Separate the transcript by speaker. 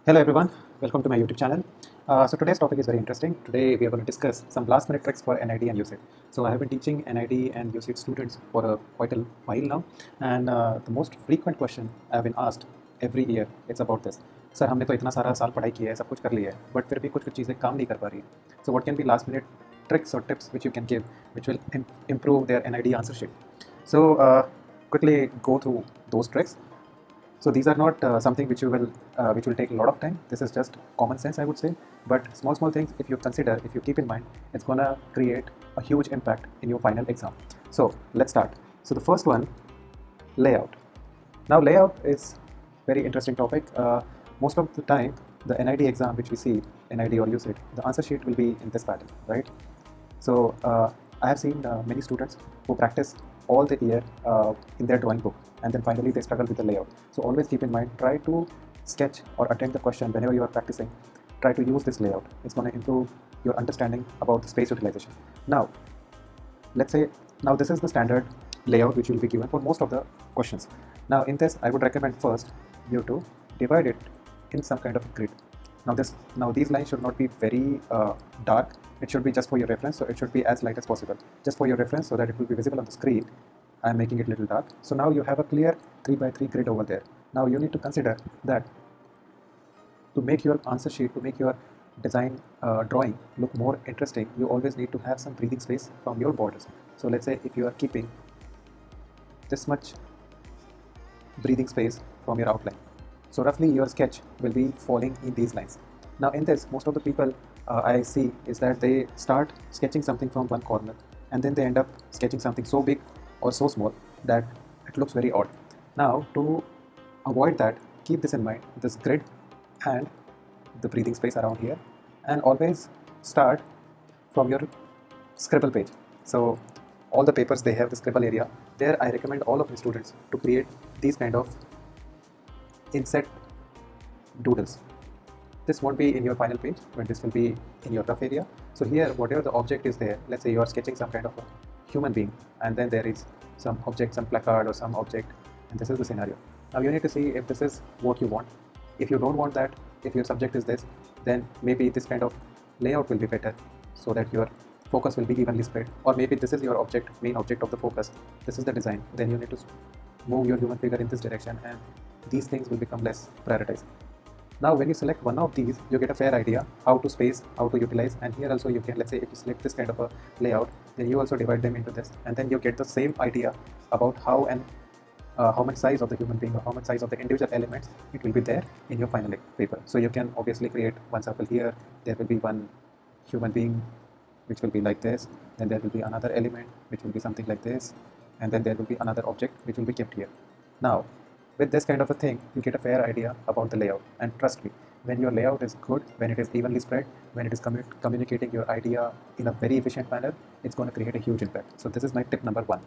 Speaker 1: Hello everyone, welcome to my YouTube channel. So today's topic is very interesting. Today we are going to discuss some last minute tricks for NID and UCEED. So I have been teaching NID and UCEED students for quite a while now, and the most frequent question I have been asked every year it's about this. Sir हमने तो इतना सारा साल पढ़ाई किया है, सब कुछ कर लिया है, बट फिर भी कुछ कुछ चीज़ें काम नहीं कर पा रही. So what can be last minute tricks or tips which you can give which will improve their NID answer sheet? So quickly go through those tricks. So these are not something which will take a lot of time. This is just common sense, I would say. But small things, if you consider, if you keep in mind, it's gonna create a huge impact in your final exam. So let's start. So the first one, layout. Now layout is very interesting topic. Most of the time, the NID exam which we see, NID or UCEED, the answer sheet will be in this pattern, right? So I have seen many students who practice all the year in their drawing book, and then finally they struggle with the layout. So always keep in mind, try to sketch or attempt the question whenever you are practicing. Try to use this layout. It's going to improve your understanding about the space utilization. Now, let's say, now this is the standard layout which will be given for most of the questions. Now in this, I would recommend first you to divide it in some kind of grid. Now these lines should not be very dark. It should be just for your reference, so it should be as light as possible, just for your reference, so that it will be visible on the screen. I am making it a little dark. So now you have a clear 3x3 grid over there. Now you need to consider that to make your answer sheet, to make your design drawing look more interesting, you always need to have some breathing space from your borders. So let's say if you are keeping this much breathing space from your outline, so roughly your sketch will be falling in these lines. Now in this, most of the people I see is that they start sketching something from one corner, and then they end up sketching something so big or so small that it looks very odd. Now to avoid that, keep this in mind, this grid and the breathing space around here, and always start from your scribble page. So all the papers, they have the scribble area. There I recommend all of my students to create these kind of inset doodles. This won't be in your final page, but this will be in your rough area. So here, whatever the object is there, let's say you are sketching some kind of a human being, and then there is some object, some placard or some object, and this is the scenario. Now you need to see if this is what you want. If you don't want that, if your subject is this, then maybe this kind of layout will be better, so that your focus will be evenly spread. Or maybe this is your object, main object of the focus. This is the design. Then you need to move your human figure in this direction, and these things will become less prioritized. Now when you select one of these, you get a fair idea how to space, how to utilize, and here also you can, let's say if you select this kind of a layout, then you also divide them into this, and then you get the same idea about how and how much size of the human being or how much size of the individual elements it will be there in your final paper. So you can obviously create one circle here, there will be one human being which will be like this, then there will be another element which will be something like this, and then there will be another object which will be kept here. Now with this kind of a thing, you get a fair idea about the layout, and trust me, when your layout is good, when it is evenly spread, when it is communicating your idea in a very efficient manner, it's going to create a huge impact. So this is my tip number one.